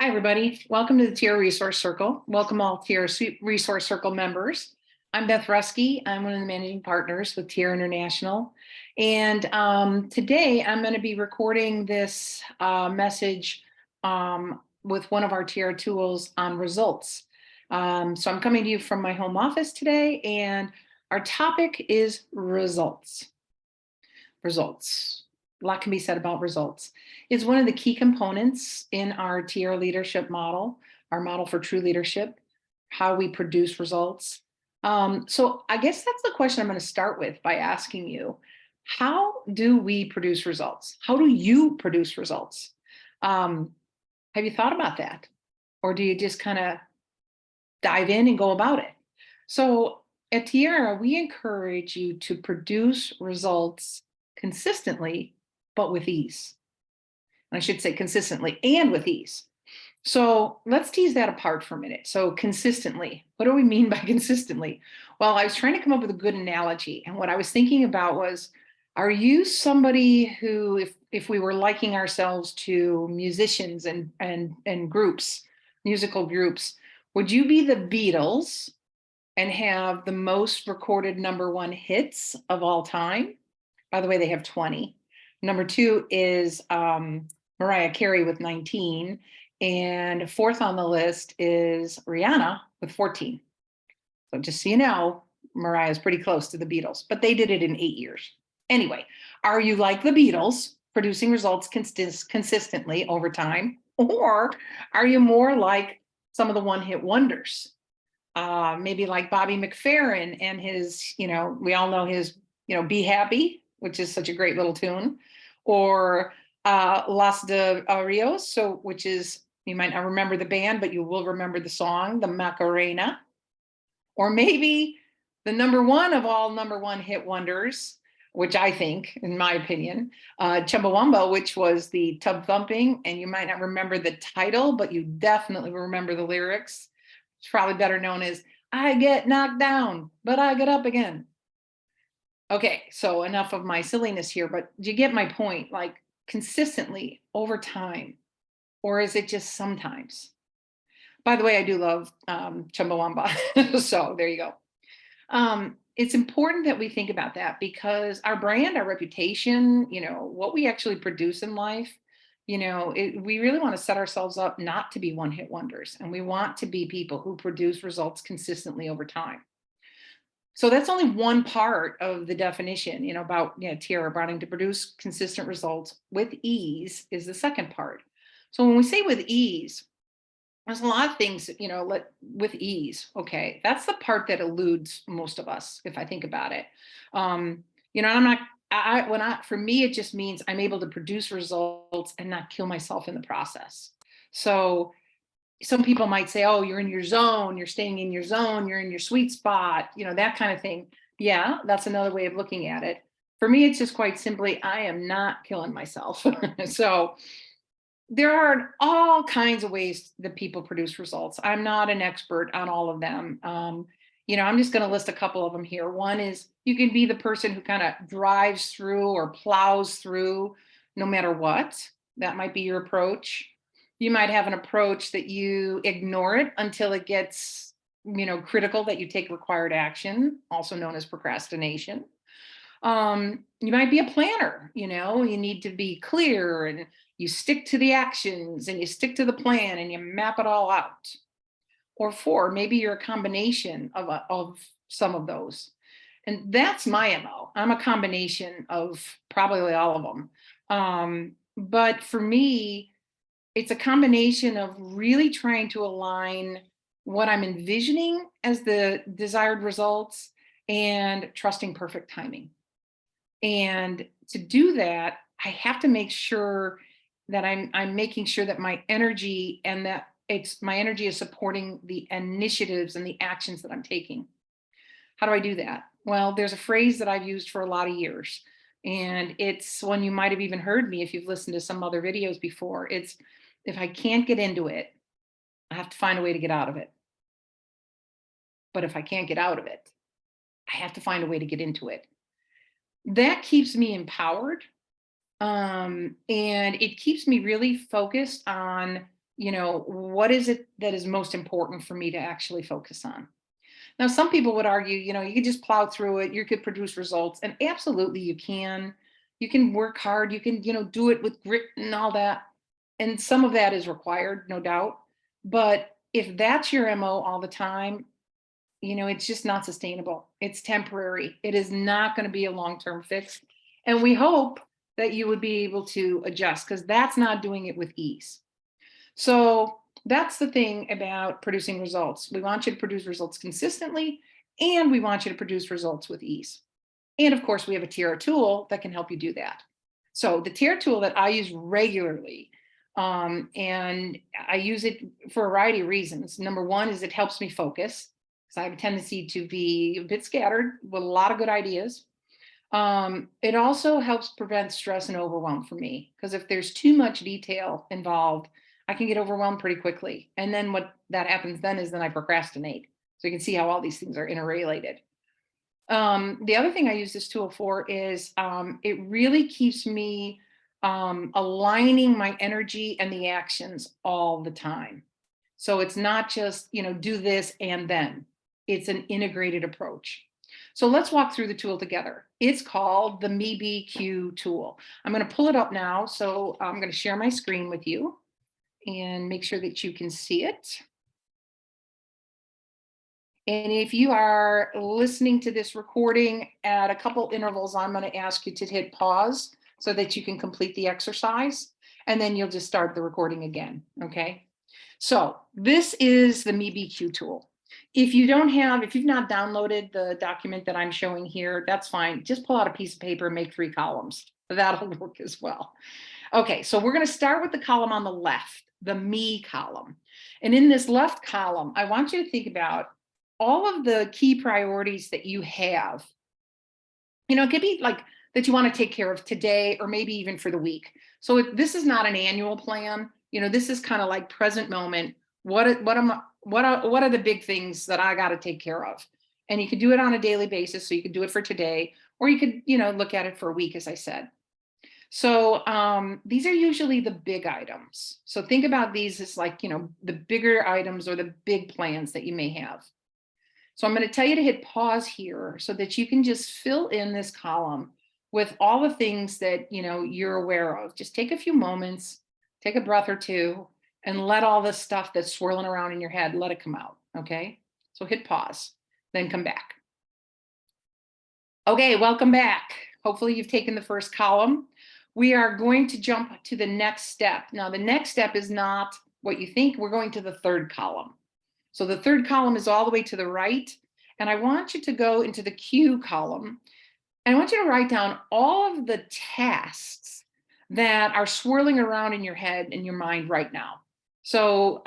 Hi, everybody. Welcome to the Tier Resource Circle. Welcome all Tier Resource Circle members. I'm Beth Rusky. I'm one of the managing partners with Tier International. And today I'm going to be recording this message with one of our Tier tools on results. So I'm coming to you from my home office today, and our topic is results. Results. A lot can be said about results. It's one of the key components in our TR leadership model, our model for true leadership, how we produce results. So I guess that's the question I'm going to start with by asking you, how do we produce results? How do you produce results? Have you thought about that? Or do you just kind of dive in and go about it? So at Tierra, we encourage you to produce results consistently, but with ease. I should say consistently and with ease. So let's tease that apart for a minute. So consistently, what do we mean by consistently? Well, I was trying to come up with a good analogy. And what I was thinking about was, are you somebody who, if we were liking ourselves to musicians and groups, musical groups, would you be the Beatles and have the most recorded #1 hits of all time? By the way, they have 20. Number 2 is Mariah Carey with 19. And fourth on the list is Rihanna with 14. So just so you know, Mariah's pretty close to the Beatles, but they did it in 8 years. Anyway, are you like the Beatles, producing results consistently over time? Or are you more like some of the one-hit wonders? Maybe like Bobby McFerrin and his, we all know his, Be Happy, which is such a great little tune, or Las de Rios, which is, you might not remember the band, but you will remember the song, the Macarena. Or maybe the #1 of all #1 hit wonders, which I think, in my opinion, Chumbawamba, which was the Tub Thumping, and you might not remember the title, but you definitely remember the lyrics. It's probably better known as I get knocked down, but I get up again. Okay, so enough of my silliness here, but do you get my point? Like consistently over time, or is it just sometimes? By the way, I do love Chumbawamba, so there you go. It's important that we think about that because our brand, our reputation, what we actually produce in life, we really want to set ourselves up not to be one-hit wonders, and we want to be people who produce results consistently over time. So that's only one part of the definition, about Tierra Browning to produce consistent results with ease is the second part. So when we say with ease, there's a lot of things, with ease. Okay, that's the part that eludes most of us, if I think about it. I'm not. For me, it just means I'm able to produce results and not kill myself in the process. So some people might say, oh, you're in your zone, you're staying in your zone, you're in your sweet spot, that kind of thing. Yeah, that's another way of looking at it. For me, it's just quite simply, I am not killing myself. So there are all kinds of ways that people produce results. I'm not an expert on all of them. I'm just going to list a couple of them here. One is you can be the person who kind of drives through or plows through no matter what. That might be your approach. You might have an approach that you ignore it until it gets, critical that you take required action, also known as procrastination. You might be a planner, you need to be clear and you stick to the actions and you stick to the plan and you map it all out. Or 4, maybe you're a combination of some of those. And that's my MO. I'm a combination of probably all of them. But for me, it's a combination of really trying to align what I'm envisioning as the desired results and trusting perfect timing. And to do that, I have to make sure that I'm making sure that my energy and that my energy is supporting the initiatives and the actions that I'm taking. How do I do that? Well, there's a phrase that I've used for a lot of years, and it's one you might have even heard me if you've listened to some other videos before. It's, if I can't get into it, I have to find a way to get out of it. But if I can't get out of it, I have to find a way to get into it. That keeps me empowered. And it keeps me really focused on what is it that is most important for me to actually focus on? Now, some people would argue, you could just plow through it, you could produce results, and absolutely you can. You can work hard, you can, do it with grit and all that. And some of that is required, no doubt. But if that's your MO all the time, it's just not sustainable. It's temporary. It is not going to be a long-term fix. And we hope that you would be able to adjust, because that's not doing it with ease. So that's the thing about producing results. We want you to produce results consistently, and we want you to produce results with ease. And of course, we have a Tiara tool that can help you do that. So the Tiara tool that I use regularly, and I use it for a variety of reasons. Number one is it helps me focus, because I have a tendency to be a bit scattered with a lot of good ideas. It also helps prevent stress and overwhelm for me, because if there's too much detail involved, I can get overwhelmed pretty quickly. And then what that happens then is I procrastinate. So you can see how all these things are interrelated. The other thing I use this tool for is it really keeps me aligning my energy and the actions all the time. So it's not just, do this and then. It's an integrated approach. So let's walk through the tool together. It's called the MeBQ tool. I'm going to pull it up now. So I'm going to share my screen with you and make sure that you can see it. And if you are listening to this recording at a couple intervals, I'm going to ask you to hit pause so that you can complete the exercise, and then you'll just start the recording again. Okay. So this is the MeBQ tool. If you've not downloaded the document that I'm showing here, that's fine. Just pull out a piece of paper and make 3 columns. That'll work as well. Okay, so we're going to start with the column on the left, the me column. And in this left column, I want you to think about all of the key priorities that you have. It could be like that you want to take care of today, or maybe even for the week. So this is not an annual plan. This is kind of like present moment. What are the big things that I got to take care of? And you could do it on a daily basis. So you could do it for today, or you could, look at it for a week, as I said. So these are usually the big items. So think about these as like, the bigger items or the big plans that you may have. So I'm going to tell you to hit pause here so that you can just fill in this column with all the things that, you're aware of. Just take a few moments, take a breath or two, and let all this stuff that's swirling around in your head, let it come out. Okay. So hit pause, then come back. Okay, welcome back. Hopefully you've taken the first column. We are going to jump to the next step. Now, the next step is not what you think. We're going to the third column. So the third column is all the way to the right. And I want you to go into the Q column. And I want you to write down all of the tasks that are swirling around in your head and your mind right now. So,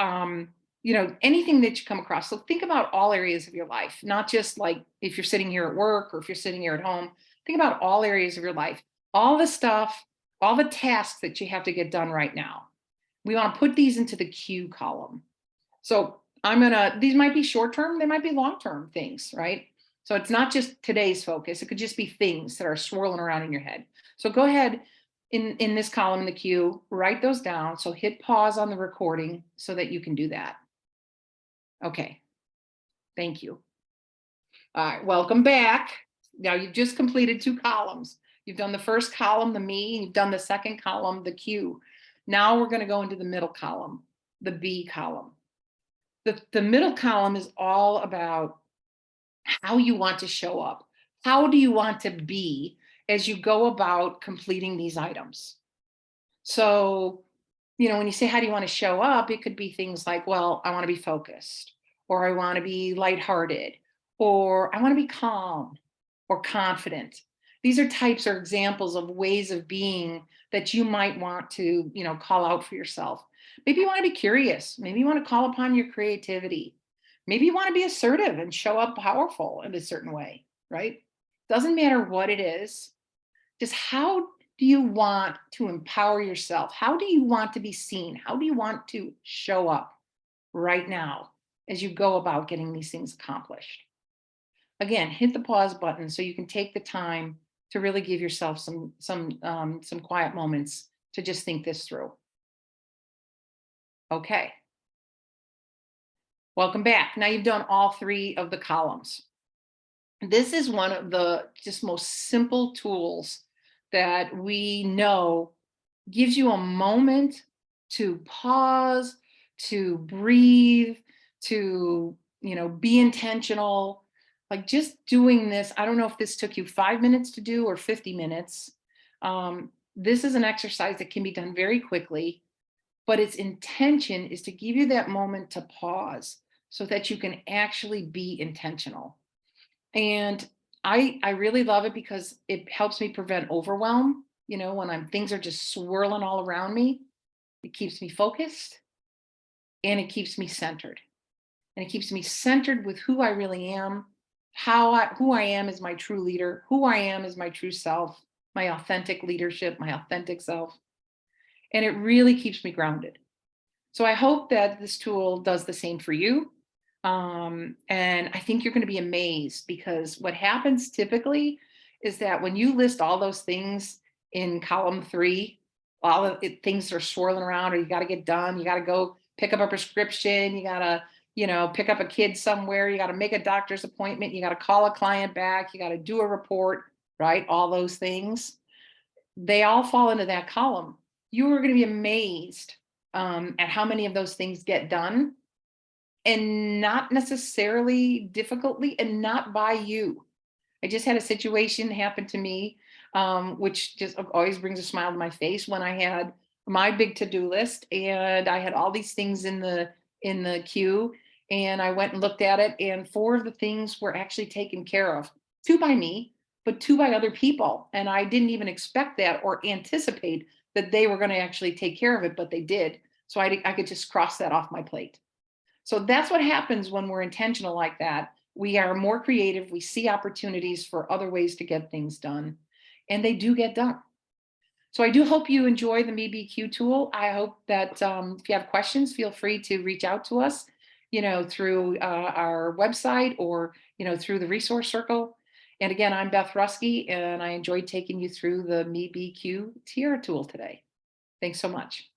anything that you come across. So think about all areas of your life, not just like if you're sitting here at work or if you're sitting here at home. Think about all areas of your life, all the stuff, all the tasks that you have to get done right now. We want to put these into the Q column. So these might be short-term, they might be long-term things, right? So it's not just today's focus. It could just be things that are swirling around in your head. So go ahead in this column in the Q, write those down. So hit pause on the recording so that you can do that. Okay, thank you. All right, welcome back. Now you've just completed 2 columns. You've done the first column, the me, and you've done the second column, the Q. Now we're going to go into the middle column, the B column. The middle column is all about how you want to show up. How do you want to be as you go about completing these items? So, when you say, how do you want to show up? It could be things like, well, I want to be focused, or I want to be lighthearted, or I want to be calm or confident. These are types or examples of ways of being that you might want to, call out for yourself. Maybe you want to be curious. Maybe you want to call upon your creativity. Maybe you want to be assertive and show up powerful in a certain way, right? Doesn't matter what it is. Just how do you want to empower yourself? How do you want to be seen? How do you want to show up right now as you go about getting these things accomplished? Again, hit the pause button so you can take the time to really give yourself some quiet moments to just think this through. Okay, welcome back. Now you've done all three of the columns. This is one of the just most simple tools that we know gives you a moment to pause, to breathe, to, be intentional. Like just doing this, I don't know if this took you 5 minutes to do or 50 minutes. This is an exercise that can be done very quickly, but its intention is to give you that moment to pause so that you can actually be intentional. And I really love it because it helps me prevent overwhelm. When things are just swirling all around me, it keeps me focused and it keeps me centered. And it keeps me centered with who I really am, who I am as my true leader, who I am as my true self, my authentic leadership, my authentic self. And it really keeps me grounded. So I hope that this tool does the same for you. And I think you're going to be amazed because what happens typically is that when you list all those things in column 3, all of it, things are swirling around, or you got to get done, you got to go pick up a prescription, you got to, pick up a kid somewhere, you got to make a doctor's appointment, you got to call a client back, you got to do a report, right? All those things, they all fall into that column. You are going to be amazed at how many of those things get done, and not necessarily difficultly, and not by you. I just had a situation happen to me, which just always brings a smile to my face, when I had my big to-do list and I had all these things in the queue, and I went and looked at it, and 4 of the things were actually taken care of. 2 by me, but 2 by other people, and I didn't even expect that or anticipate that they were going to actually take care of it, but they did. So I could just cross that off my plate. So that's what happens when we're intentional like that. We are more creative. We see opportunities for other ways to get things done, and they do get done. So I do hope you enjoy the MeBQ tool. I hope that if you have questions, feel free to reach out to us, through our website, or, through the resource circle. And again, I'm Beth Rusky, and I enjoyed taking you through the MeBQ Tiara tool today. Thanks so much.